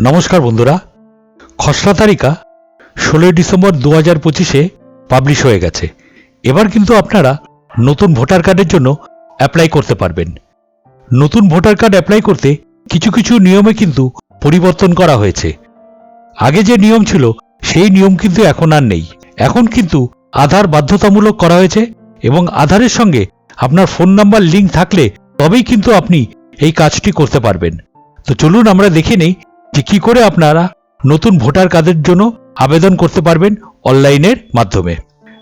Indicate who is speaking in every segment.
Speaker 1: নমস্কার বন্ধুরা, খসড়া তালিকা 16 ডিসেম্বর 2025-এ পাবলিশ হয়ে গেছে। এবার কিন্তু আপনারা নতুন ভোটার কার্ডের জন্য অ্যাপ্লাই করতে পারবেন। নতুন ভোটার কার্ড অ্যাপ্লাই করতে কিছু কিছু নিয়মে কিন্তু পরিবর্তন করা হয়েছে। আগে যে নিয়ম ছিল সেই নিয়ম কিন্তু এখন আর নেই। এখন কিন্তু আধার বাধ্যতামূলক করা হয়েছে এবং আধারের সঙ্গে আপনার ফোন নাম্বার লিঙ্ক থাকলে তবেই কিন্তু আপনি এই কাজটি করতে পারবেন। তো চলুন আমরা দেখে নেই যে কি করে আপনারা নতুন ভোটার কার্ডের জন্য আবেদন করতে পারবেন অনলাইনের মাধ্যমে।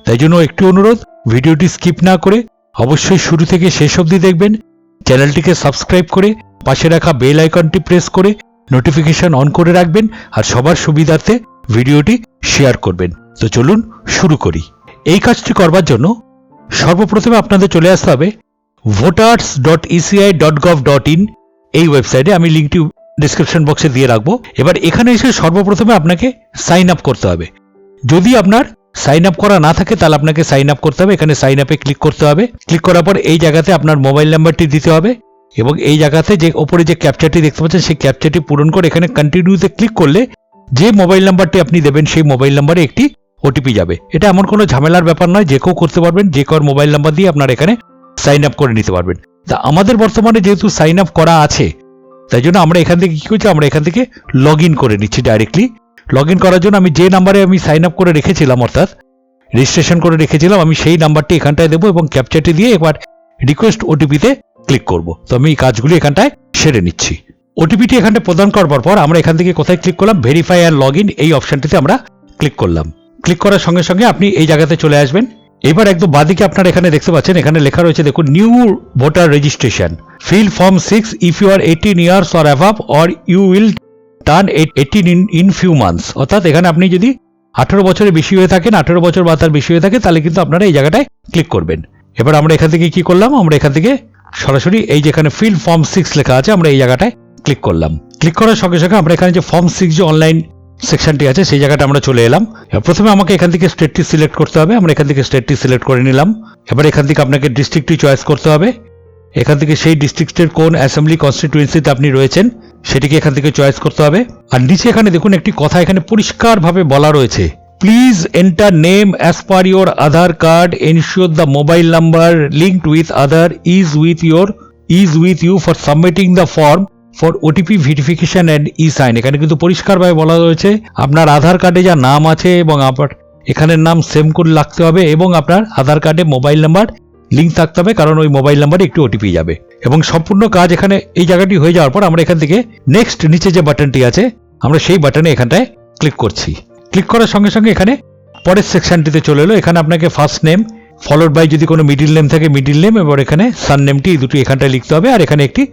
Speaker 1: তাই জন্য একটু অনুরোধ, ভিডিওটি স্কিপ না করে অবশ্যই শুরু থেকে শেষ অবধি দেখবেন। চ্যানেলটিকে সাবস্ক্রাইব করে পাশে রাখা বেল আইকনটি প্রেস করে নোটিফিকেশন অন করে রাখবেন আর সবার সুবিধার্থে ভিডিওটি শেয়ার করবেন। তো চলুন শুরু করি। এই কাজটি করবার জন্য সর্বপ্রথমে আপনাদের চলে আসতে হবে voters.eci.gov.in এই ওয়েবসাইটে। আমি লিঙ্কটি ডিসক্রিপশন বক্সে দিয়ে রাখবো। এবার এখানে এসে সর্বপ্রথমে আপনাকে সাইন আপ করতে হবে। যদি আপনার সাইন আপ করা না থাকে তাহলে আপনাকে সাইন আপ করতে হবে। এখানে সাইন আপে ক্লিক করতে হবে। ক্লিক করার পর এই জায়গাতে আপনার মোবাইল নাম্বারটি দিতে হবে এবং এই জায়গাতে যে ওপরে যে ক্যাপচারটি দেখতে পাচ্ছেন সেই ক্যাপচারটি পূরণ করে এখানে কন্টিনিউতে ক্লিক করলে যে মোবাইল নাম্বারটি আপনি দেবেন সেই মোবাইল নাম্বারে একটি ওটিপি যাবে। এটা এমন কোনো ঝামেলার ব্যাপার নয়, যে কেউ করতে পারবেন। যে কার মোবাইল নাম্বার দিয়ে আপনারা এখানে সাইন আপ করে নিতে পারবেন। তা আমাদের বর্তমানে যেহেতু সাইন আপ করা আছে তাই জন্য আমরা এখান থেকে কি করছি, আমরা এখান থেকে লগ ইন করে নিচ্ছি ডাইরেক্টলি। লগ ইন করার জন্য আমি যে নাম্বারে আমি সাইন আপ করে রেখেছিলাম, অর্থাৎ রেজিস্ট্রেশন করে রেখেছিলাম, আমি সেই নাম্বারটি এখানটায় দেবো এবং ক্যাপচারটি দিয়ে এবার রিকোয়েস্ট ওটিপিতে ক্লিক করব। তো আমি এই কাজগুলি এখানটায় সেরে নিচ্ছি। ওটিপিটি এখানটায় প্রদান করবার পর আমরা এখান থেকে কোথায় ক্লিক করলাম, ভেরিফাই অ্যান্ড লগ ইন এই অপশনটিতে আমরা ক্লিক করলাম। ক্লিক করার সঙ্গে সঙ্গে আপনি এই জায়গাতে চলে আসবেন। এবার একদম বাদিকে আপনারা এখানে দেখতে পাচ্ছেন, এখানে লেখা রয়েছে দেখুন, new voter registration, fill form 6 if you are 18 years or above or you will turn 18 in few months. অর্থাৎ এখানে আপনি যদি 18 বছরের বেশি হয়ে থাকেন, 18 বছর বা তার বেশি হয়ে থাকে, তাহলে কিন্তু আপনারা এই জায়গাটায় ক্লিক করবেন। এবার আমরা এখান থেকে কি করলাম, আমরা এখান থেকে সরাসরি এই যেখানে ফিল ফর্ম 6 লেখা আছে আমরা এই জায়গাটায় ক্লিক করলাম। ক্লিক করার সঙ্গে সঙ্গে আমরা এখানে যে ফর্ম 6 যে অনলাইন সেকশনটি আছে সেই জায়গাটা আমরা চলে এলাম। প্রথমে আমাকে এখান থেকে স্টেটটি সিলেক্ট করতে হবে। আমরা এখান থেকে স্টেটটি সিলেক্ট করে নিলাম। এবার এখান থেকে আপনাকে ডিস্ট্রিক্টটি চয়েস করতে হবে। এখান থেকে সেই ডিস্ট্রিক্টের কোন অ্যাসেম্বলি কনস্টিটিউয়েন্সিতে আপনি রয়েছেন সেটিকে এখান থেকে চয়েস করতে হবে। আর নিচে এখানে দেখুন একটি কথা এখানে পরিষ্কারভাবে বলা রয়েছে, please enter name as per your Aadhaar card, ensure the mobile number linked with Aadhaar is with you for submitting the form for OTP verification and e sign. এখানে কিন্তু পরিষ্কারভাবে বলা রয়েছে আপনার আধার কার্ডে যা নাম আছে এবং আপনার এখানের নাম সেম করে লাগতে হবে এবং আপনার আধার কার্ডে মোবাইল নাম্বার লিঙ্ক থাকতে হবে, কারণ ওই মোবাইল নাম্বারে একটু ওটিপি যাবে। এবং সম্পূর্ণ কাজ এখানে এই জায়গাটি হয়ে যাওয়ার পর আমরা এখান থেকে নেক্সট নিচে যে বাটনটি আছে আমরা সেই বাটনে এখানটায় ক্লিক করছি। ক্লিক করার সঙ্গে সঙ্গে এখানে পরের সেকশনটিতে চলে এলো। এখানে আপনাকে ফার্স্ট নেম ফলোড বাই যদি কোনো মিডিল নেম থাকে মিডিল নেম, এবার এখানে সারনেমটি এই দুটি এখানটায় লিখতে হবে। আর এখানে একটি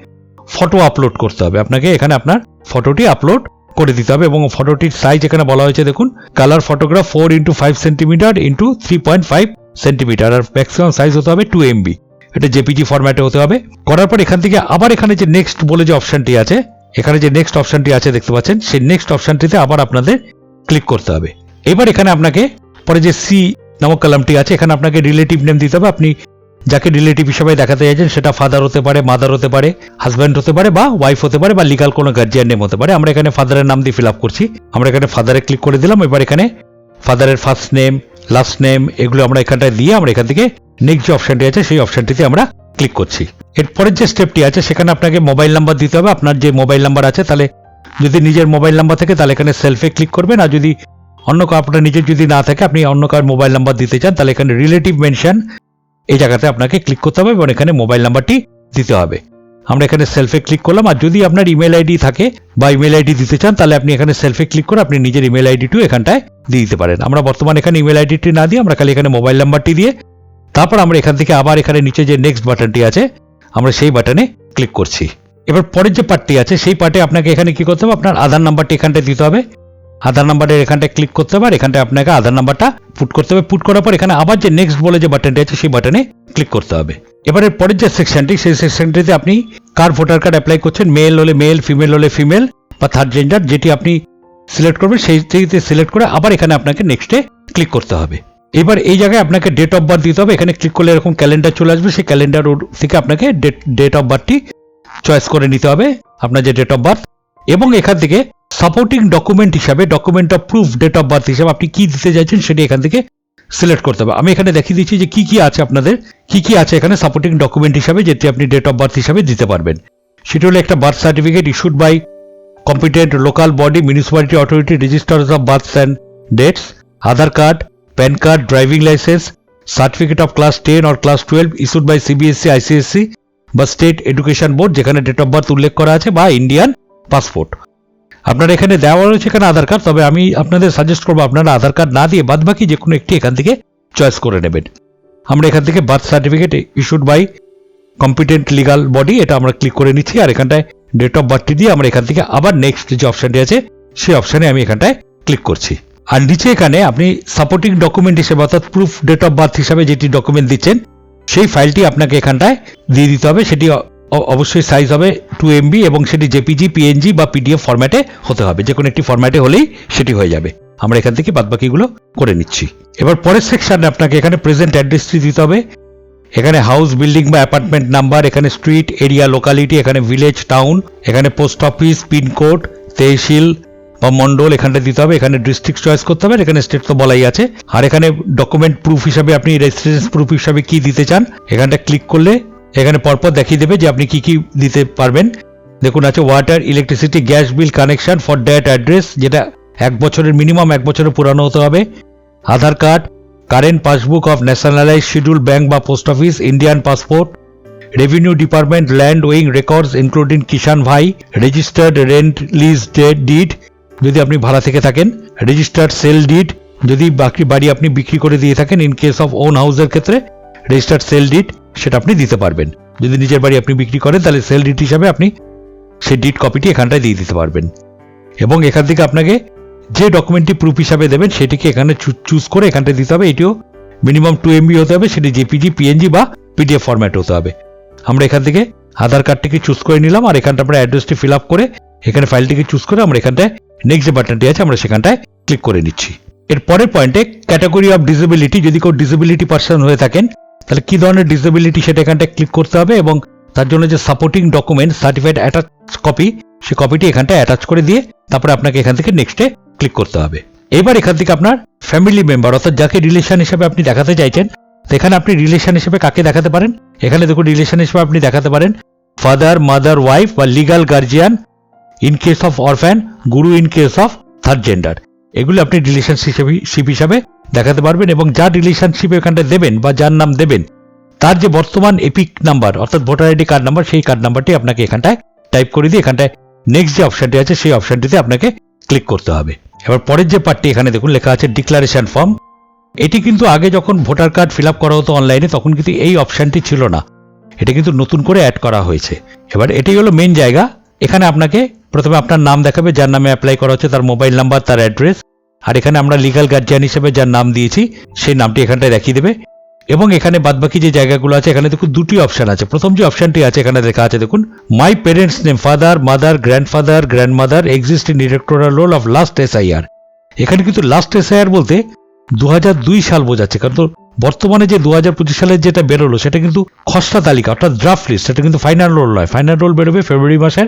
Speaker 1: ফটো আপলোড করতে হবে। আপনাকে এখানে আপনার ফটোটি আপলোড করে দিতে হবে এবং ফটোটির সাইজ এখানে বলা হয়েছে দেখুন, colour photograph 4x5 centimetre into 3.5 centimetre, আর ম্যাক্সিমাম সাইজ হতে হবে 2 MB। এটা জেপিজি ফরম্যাটে হতে হবে। করার পর এখান থেকে আবার এখানে যে নেক্সট বলে যে অপশনটি আছে, এখানে যে নেক্সট অপশনটি আছে দেখতে পাচ্ছেন, সেই নেক্সট অপশনটিতে আবার আপনাদের ক্লিক করতে হবে। এবার এখানে আপনাকে পরে যে সি নামক কলামটি আছে এখানে আপনাকে রিলেটিভ নেম দিতে হবে। আপনি যাকে রিলেটিভ হিসেবে দেখাতে চাইছেন সেটা ফাদার হতে পারে, মাদার হতে পারে, হাজব্যান্ড হতে পারে বা ওয়াইফ হতে পারে বা লিগাল কোনো গার্জিয়ান নেম হতে পারে। আমরা এখানে ফাদারের নাম দিয়ে ফিল আপ করছি। আমরা এখানে ফাদারে ক্লিক করে দিলাম। এবার এখানে ফাদারের ফার্স্ট নেম, লাস্ট নেম এগুলো আমরা এখানটায় দিয়ে আমরা এখান থেকে নেক্সট যে অপশনটি আছে সেই অপশনটিতে আমরা ক্লিক করছি। এরপরের যে স্টেপটি আছে সেখানে আপনাকে মোবাইল নাম্বার দিতে হবে। আপনার যে মোবাইল নাম্বার আছে, তাহলে যদি নিজের মোবাইল নাম্বার থাকে তাহলে এখানে সেলফে ক্লিক করবেন, আর যদি অন্য কারো আপনার নিজের যদি না থাকে আপনি অন্য কারোর মোবাইল নাম্বার দিতে চান তাহলে এখানে রিলেটিভ মেনশন এই জায়গাতে আপনাকে ক্লিক করতে হবে এবং এখানে মোবাইল নাম্বারটি দিতে হবে। আমরা এখানে সেলফে ক্লিক করলাম। আর যদি আপনার ইমেল আইডি থাকে বা ইমেল আইডি দিতে চান তাহলে আপনি এখানে সেলফে ক্লিক করে আপনি নিজের ইমেল আইডিটিও এখানটায় দিয়ে দিতে পারেন। আমরা বর্তমানে এখানে ইমেল আইডিটি না দিয়ে আমরা খালি এখানে মোবাইল নাম্বারটি দিয়ে তারপর আমরা এখান থেকে আবার এখানে নিচে যে নেক্সট বাটনটি আছে আমরা সেই বাটনে ক্লিক করছি। এবার পরের যে পার্টটি আছে সেই পার্টে আপনাকে এখানে কি করতে হবে, আপনার আধার নাম্বারটি এখানটায় দিতে হবে। আধার নাম্বারের এখানটায় ক্লিক করতে হবে আর এখানটায় আপনাকে আধার নাম্বারটা পুট করতে হবে। পুট করার পর এখানে আবার যে নেক্সট বলে যে বাটনটি আছে সেই বাটনে ক্লিক করতে হবে। এবারে পরের যে সেকশনটি সেই সেকশনটিতে আপনি কার ভোটার কার্ড অ্যাপ্লাই করছেন, মেল হলে মেল, ফিমেল হলে ফিমেল বা থার্ড জেন্ডার যেটি আপনি সিলেক্ট করবেন সেইটিতে সিলেক্ট করে আবার এখানে আপনাকে নেক্সটে ক্লিক করতে হবে। এবার এই জায়গায় আপনাকে ডেট অফ বার্থ দিতে হবে। এখানে ক্লিক করলে এরকম ক্যালেন্ডার চলে আসবে, সেই ক্যালেন্ডার থেকে আপনাকে ডেট অফ বার্থটি চয়েস করে নিতে হবে, আপনার যে ডেট অফ বার্থ। এবং এখান থেকে সাপোর্টিং ডকুমেন্ট হিসাবে document of proof date of birth হিসাবে আপনি কি দিতে চাইছেন সেটা এখান থেকে সিলেক্ট করতে হবে। আমি এখানে দেখিয়ে দিচ্ছি যে কি কি আছে, আপনাদের কি কি আছে এখানে সাপোর্টিং ডকুমেন্ট হিসাবে, যেটি আপনি ডেট অফ বার্থ হিসাবে দিতে পারবেন। সেটা হলো একটা birth certificate issued by competent local body, municipality authority, registrars of births and deaths, Aadhaar card, PAN card, driving licence, certificate of class 10 or class 12 issued by CBSE, ICSE বা state education board যেখানে date of birth উল্লেখ করা আছে, বা Indian passport. আপনার এখানে দেওয়া রয়েছে এখানে আধার কার্ড, তবে আমি আপনাদের সাজেস্ট করবো আপনারা আধার কার্ড না দিয়ে বাদবাকি যে কোনো একটি এখান থেকে চয়েস করে নেবেন। আমরা এখান থেকে birth certificate issued by competent legal body এটা আমরা ক্লিক করে নিচ্ছি, আর এখানটায় ডেট অফ বার্থটি দিয়ে আমরা এখান থেকে আবার নেক্সট যে অপশানটি আছে সেই অপশানে আমি এখানটায় ক্লিক করছি। আর নিচে এখানে আপনি সাপোর্টিং ডকুমেন্ট হিসেবে অর্থাৎ প্রুফ ডেট অফ বার্থ হিসাবে যেটি ডকুমেন্ট দিচ্ছেন সেই ফাইলটি আপনাকে এখানটায় দিয়ে দিতে হবে। সেটি অবশ্যই সাইজ হবে 2 MB এবং সেটি জেপিজি, পিএনজি বা পিডিএফ ফরম্যাটে হতে হবে। যে কোনো একটি ফরম্যাটে হলেই সেটি হয়ে যাবে। আমরা এখান থেকে বাদবাকিগুলো করে নিচ্ছি। এবার পরের সেকশনে আপনাকে এখানে প্রেজেন্ট অ্যাড্রেসটি দিতে হবে। এখানে হাউস, বিল্ডিং বা অ্যাপার্টমেন্ট নাম্বার, এখানে স্ট্রিট, এরিয়া, লোকালিটি, এখানে ভিলেজ, টাউন, এখানে পোস্ট অফিস, পিনকোড, তহসিল বা মন্ডল এখানটা দিতে হবে। এখানে ডিস্ট্রিক্ট চয়েস করতে হবে, এখানে স্টেট তো বলাই আছে। আর এখানে ডকুমেন্ট প্রুফ হিসাবে আপনি রেসিডেন্স প্রুফ হিসাবে কি দিতে চান এখানটা ক্লিক করলে এখানে পরপর দেখিয়ে দেবে যে আপনি কি কি দিতে পারবেন। দেখুন আছে water, electricity, gas bill connection for that address, যেটা 1 বছরের মিনিমাম 1 বছরের পুরানো হতে হবে। Aadhaar card, current passbook of nationalise scheduled bank বা post office, Indian passport, revenue department land owning records including Kisan ভাই, রেজিস্টার্ড রেন্ট লিজ ডিড যদি আপনি ভাড়া থেকে থাকেন, রেজিস্টার্ড সেল ডিড যদি বাড়ি আপনি বিক্রি করে দিয়ে থাকেন, ইন কেস অফ ওন হাউসের ক্ষেত্রে রেজিস্টার্ড সেল ডিড সেটা আপনি দিতে পারবেন। যদি নিজের বাড়ি আপনি বিক্রি করেন তাহলে সেল ডিড হিসাবে আপনি সেই ডিড কপিটি এখানটায় দিয়ে দিতে পারবেন। এবং এখান থেকে আপনাকে যে ডকুমেন্টটি প্রুফ হিসাবে দেবেন সেটিকে এখানে চুজ করে এখানটায় দিতে হবে। এটিও মিনিমাম 2 MB হতে হবে, সেটি জেপিজি, পিএনজি বা পিডিএফ ফরম্যাট হতে হবে। আমরা এখান থেকে আধার কার্ডটিকে চুজ করে নিলাম, আর এখানটা আমরা অ্যাড্রেসটি ফিল আপ করে এখানে ফাইলটিকে চুজ করে আমরা এখানটায় নেক্সট যে বাটনটি আছে আমরা সেখানটায় ক্লিক করে নিচ্ছি। এর পরের পয়েন্টে ক্যাটাগরি অফ ডিসেবিলিটি, যদি কেউ ডিসেবিলিটি পার্সন হয়ে থাকেন তাহলে কি ধরনের ডিসেবিলিটি সেটা এখানটায় ক্লিক করতে হবে, এবং তার জন্য যে supporting document certified attach copy সেই কপিটি এখানটায় অ্যাটাচ করে দিয়ে তারপরে আপনাকে এখান থেকে নেক্সটে ক্লিক করতে হবে। এবার এখান থেকে আপনার ফ্যামিলি মেম্বার অর্থাৎ যাকে রিলেশন হিসেবে আপনি দেখাতে চাইছেন এখানে আপনি রিলেশন হিসেবে কাকে দেখাতে পারেন। এখানে দেখুন রিলেশন হিসেবে আপনি দেখাতে পারেন ফাদার, মাদার, ওয়াইফ বা legal guardian in case of orphan, guru in case of third gender. এগুলো আপনি রিলেশনশিপ হিসাবে দেখাতে পারবেন, এবং যার রিলেশনশিপ এখানটা দেবেন বা যার নাম দেবেন তার যে বর্তমান এপিক নাম্বার অর্থাৎ ভোটার আইডি কার্ড নাম্বার সেই কার্ড নাম্বারটি আপনাকে এখানটায় টাইপ করে দিয়ে এখানটায় নেক্সট যে অপশনটি আছে সেই অপশনটিতে আপনাকে ক্লিক করতে হবে। এবার পরের যে পার্টটি এখানে দেখুন লেখা আছে ডিক্লারেশন ফর্ম। এটি কিন্তু আগে যখন ভোটার কার্ড ফিল আপ করা হতো অনলাইনে তখন কিন্তু এই অপশনটি ছিল না, এটা কিন্তু নতুন করে অ্যাড করা হয়েছে। এবার এটাই হলো মেন জায়গা। এখানে আপনাকে প্রথমে আপনার নাম দেখাবে, যার নামে অ্যাপ্লাই করা হচ্ছে তার মোবাইল নাম্বার, তার অ্যাড্রেস, আর এখানে আমরা লিগাল গার্জিয়ান হিসেবে যার নাম দিয়েছি সেই নামটি এখানটায় দেখিয়ে দেবে। এবং এখানে বাদবাকি যে জায়গাগুলো আছে এখানে দেখুন দুটি অপশন আছে। প্রথম যে অপশনটি আছে এখানে লেখা আছে দেখুন my parents name, father, mother, grandfather, grandmother exist in electoral role of last SIR। এখানে কিন্তু লাস্ট SIR বলতে 2002 সাল বোঝাচ্ছে, কারণ তো বর্তমানে যে 2025 সালের যেটা বেরোলো সেটা কিন্তু খসড়া তালিকা অর্থাৎ ড্রাফট লিস্ট, সেটা কিন্তু ফাইনাল রোল নয়। ফাইনাল রোল বেরোবে ফেব্রুয়ারি মাসের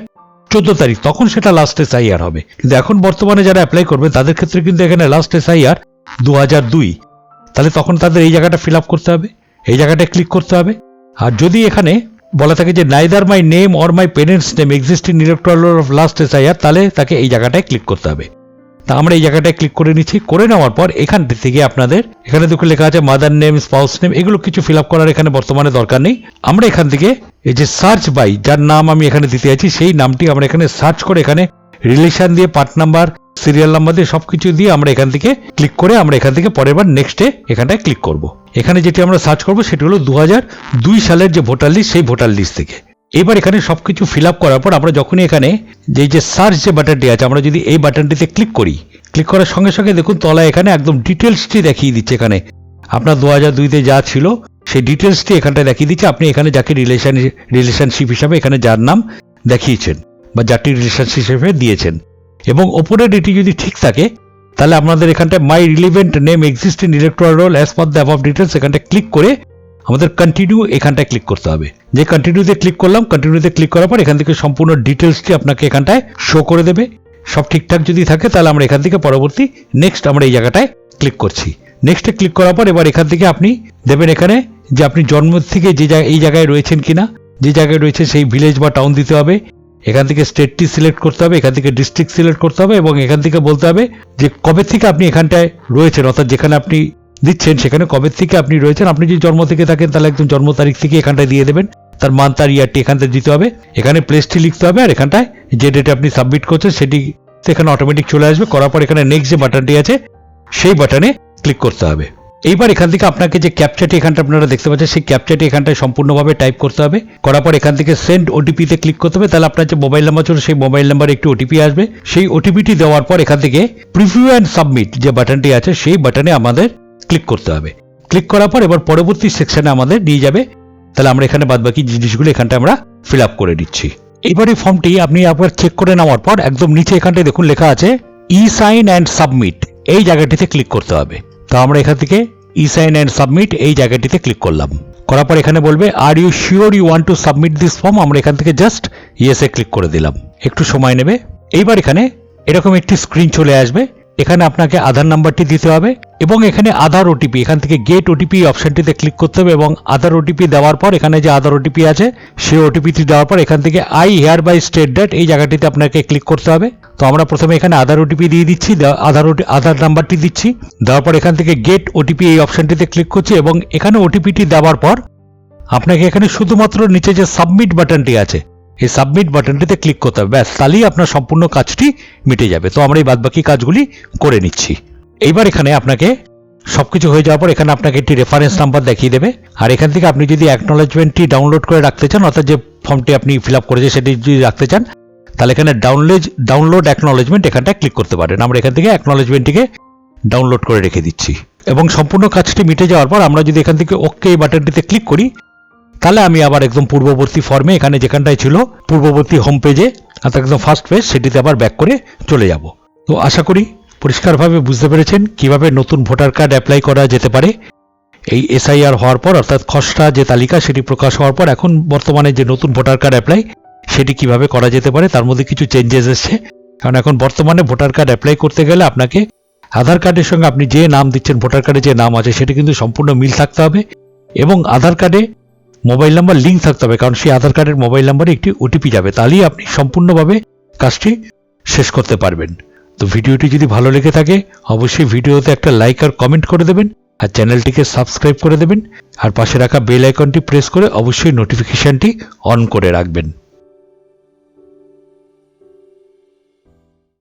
Speaker 1: 14 তারিখ, তখন সেটা লাস্ট SIR হবে। কিন্তু এখন বর্তমানে যারা অ্যাপ্লাই করবে তাদের ক্ষেত্রে কিন্তু এখানে লাস্ট SIR 2002, তাহলে তখন তাদের এই জায়গাটা ফিল আপ করতে হবে, এই জায়গাটা ক্লিক করতে হবে। আর যদি এখানে বলা থাকে যে neither my name or my parents name exist in electoral role of last SIR, তাহলে তাকে এই জায়গাটায় ক্লিক করতে হবে। তা আমরা এই জায়গাটায় ক্লিক করে নিচ্ছি। করে নেওয়ার পর এখান থেকে আপনাদের এখানে দেখুন লেখা আছে মাদার নেম, স্পাউস নেম, এগুলো কিছু ফিল আপ করার এখানে বর্তমানে দরকার নেই। আমরা এখান থেকে এই যে সার্চ বাই, যার নাম আমি এখানে দিতে যাচ্ছি সেই নামটি আমরা এখানে সার্চ করে এখানে রিলেশন দিয়ে পার্ট নাম্বার, সিরিয়াল নাম্বার দিয়ে সবকিছু দিয়ে আমরা এখান থেকে ক্লিক করে আমরা এখান থেকে পরের বার নেক্সটে এখানটায় ক্লিক করব। এখানে যেটি আমরা সার্চ করব সেটি হলো 2002 সালের যে ভোটার লিস্ট সেই ভোটার লিস্ট থেকে। এবার এখানে সবকিছু ফিল আপ করার পর আমরা যখনই এখানে যে সার্চ যে বাটনটি আছে আমরা যদি এই বাটনটিতে ক্লিক করি, ক্লিক করার সঙ্গে সঙ্গে দেখুন তলায় এখানে একদম ডিটেলসটি দেখিয়ে দিচ্ছে। এখানে আপনার 2002-তে যা ছিল সেই ডিটেলসটি এখানটায় দেখিয়ে দিচ্ছে। আপনি এখানে যাকে রিলেশনশিপ হিসাবে এখানে যার নাম দেখিয়েছেন বা যারটি রিলেশনশিপ হিসেবে দিয়েছেন, এবং ওপরের এটি যদি ঠিক থাকে তাহলে আপনাদের এখানটায় my relevant name exist in electoral roll as per the above details এখানটায় ক্লিক করে আমাদের কন্টিনিউ এখানটায় ক্লিক করতে হবে। যে কন্টিনিউতে ক্লিক করলাম, কন্টিনিউতে ক্লিক করার পর এখান থেকে সম্পূর্ণ ডিটেলসটি আপনাকে এখানটায় শো করে দেবে। সব ঠিকঠাক যদি থাকে তাহলে আমরা এখান থেকে পরবর্তী নেক্সট আমরা এই জায়গাটায় ক্লিক করছি। নেক্সটে ক্লিক করার পর এবার এখান থেকে আপনি দেবেন এখানে যে আপনি জন্ম থেকে এই জায়গায় রয়েছেন কিনা, যে জায়গায় রয়েছে সেই ভিলেজ বা টাউন দিতে হবে। এখান থেকে স্টেটটি সিলেক্ট করতে হবে, এখান থেকে ডিস্ট্রিক্ট সিলেক্ট করতে হবে এবং এখান থেকে বলতে হবে যে কবে থেকে আপনি এখানটায় রয়েছেন, অর্থাৎ যেখানে আপনি দিচ্ছেন সেখানে কবে থেকে আপনি রয়েছেন। আপনি যদি জন্ম থেকে থাকেন তাহলে একদম জন্ম তারিখ থেকে এখানটায় দিয়ে দেবেন, তার মান্থ আর ইয়ারটি এখানটায় দিতে হবে, এখানে প্লেসটি লিখতে হবে আর এখানটায় যে ডেটে আপনি সাবমিট করছেন সেটি এখানে অটোমেটিক চলে আসবে। করার পর এখানে নেক্সট যে বাটনটি আছে সেই বাটনে ক্লিক করতে হবে। এইবার এখান থেকে আপনাকে যে ক্যাপচাটি এখানটা আপনারা দেখতে পাচ্ছেন সেই ক্যাপচাটি এখানটায় সম্পূর্ণভাবে টাইপ করতে হবে। করার পর এখান থেকে সেন্ড ওটিপিতে ক্লিক করতে হবে। তাহলে আপনার যে মোবাইল নাম্বার ছিল সেই মোবাইল নাম্বারে একটি ওটিপি আসবে। সেই ওটিপিটি দেওয়ার পর এখান থেকে প্রিভিউ অ্যান্ড সাবমিট যে বাটনটি আছে সেই বাটনে আমাদের ক্লিক করতে হবে। ক্লিক করার পর এবার পরবর্তী সেকশনে আমাদের নিয়ে যাবে। তাহলে আমরা এখানে বাদবাকি জিনিসগুলো এখানটা আমরা ফিল আপ করে দিচ্ছি। এইবার এই ফর্মটি আপনি একবার চেক করে নেওয়ার পর একদম নিচে এখানটায় দেখুন লেখা আছে ই সাইন অ্যান্ড সাবমিট, এই জায়গাটিতে ক্লিক করতে হবে। তো আমরা এখান থেকে ই সাইন অ্যান্ড সাবমিট এই জায়গাটিতে ক্লিক করলাম। করার পর এখানে বলবে are you sure you want to submit this form, আমরা এখান থেকে জাস্ট ইয়েসে ক্লিক করে দিলাম, একটু সময় নেবে। এইবার এখানে এরকম একটি স্ক্রিন চলে আসবে। এখানে আপনাকে আধার নাম্বারটি দিতে হবে এবং এখানে আধার ওটিপি, এখান থেকে গেট ওটিপি অপশনটিতে ক্লিক করতে হবে এবং আধার ওটিপি দেওয়ার পর এখানে যে আধার ওটিপি আছে সেই ওটিপিটি দেওয়ার পর এখান থেকে I hereby state that এই জায়গাটিতে আপনাকে ক্লিক করতে হবে। তো আমরা প্রথমে এখানে আধার ওটিপি দিয়ে দিচ্ছি, আধার নাম্বারটি দিচ্ছি, দেওয়ার পর এখান থেকে গেট ওটিপি এই অপশনটিতে ক্লিক করছি এবং এখানে ওটিপিটি দেওয়ার পর আপনাকে এখানে শুধুমাত্র নিচে যে সাবমিট বাটনটি আছে এই সাবমিট বাটনটিতে ক্লিক করতে হবে। ব্যাস, তাহলেই আপনার সম্পূর্ণ কাজটি মিটে যাবে। তো আমরা এই বাদবাকি কাজগুলি করে নিচ্ছি। এইবার এখানে আপনাকে সবকিছু হয়ে যাওয়ার পর এখানে আপনাকে একটি রেফারেন্স নাম্বার দেখিয়ে দেবে আর এখান থেকে আপনি যদি অ্যাকনোলেজমেন্টটি ডাউনলোড করে রাখতে চান, অর্থাৎ যে ফর্মটি আপনি ফিল আপ করেছেন সেটি যদি রাখতে চান তাহলে এখানে ডাউনলোড অ্যাকনোলেজমেন্ট এখানটা ক্লিক করতে পারেন। আমরা এখান থেকে অ্যাকনোলেজমেন্টটিকে ডাউনলোড করে রেখে দিচ্ছি এবং সম্পূর্ণ কাজটি মিটে যাওয়ার পর আমরা যদি এখান থেকে ওকে এই বাটনটিতে ক্লিক করি তাহলে আমি আবার একদম পূর্ববর্তী ফর্মে এখানে যেখানটায় ছিল পূর্ববর্তী হোম পেজে অর্থাৎ একদম ফার্স্ট পেজ সেটিতে আবার ব্যাক করে চলে যাব। তো আশা করি পরিষ্কারভাবে বুঝতে পেরেছেন কিভাবে নতুন ভোটার কার্ড অ্যাপ্লাই করা যেতে পারে। এই এসআইআর হওয়ার পর অর্থাৎ খসড়া যে তালিকা সেটি প্রকাশ হওয়ার পর এখন বর্তমানে যে নতুন ভোটার কার্ড অ্যাপ্লাই সেটি কিভাবে করা যেতে পারে, তার মধ্যে কিছু চেঞ্জেস এসছে। কারণ এখন বর্তমানে ভোটার কার্ড অ্যাপ্লাই করতে গেলে আপনাকে আধার কার্ডের সঙ্গে আপনি যে নাম দিচ্ছেন ভোটার কার্ডে যে নাম আছে সেটি কিন্তু সম্পূর্ণ মিল থাকতে হবে এবং আধার কার্ডে মোবাইল নাম্বার লিঙ্ক থাকতে হবে, কারণ সেই আধার কার্ডের মোবাইল নাম্বারে একটি ওটিপি যাবে, তাহলেই আপনি সম্পূর্ণভাবে কাজটি শেষ করতে পারবেন। তো ভিডিওটি যদি ভালো লেগে থাকে অবশ্যই ভিডিওতে একটা লাইক আর কমেন্ট করে দেবেন আর চ্যানেলটিকে সাবস্ক্রাইব করে দেবেন আর পাশে রাখা বেল আইকনটি প্রেস করে অবশ্যই নোটিফিকেশনটি অন করে রাখবেন।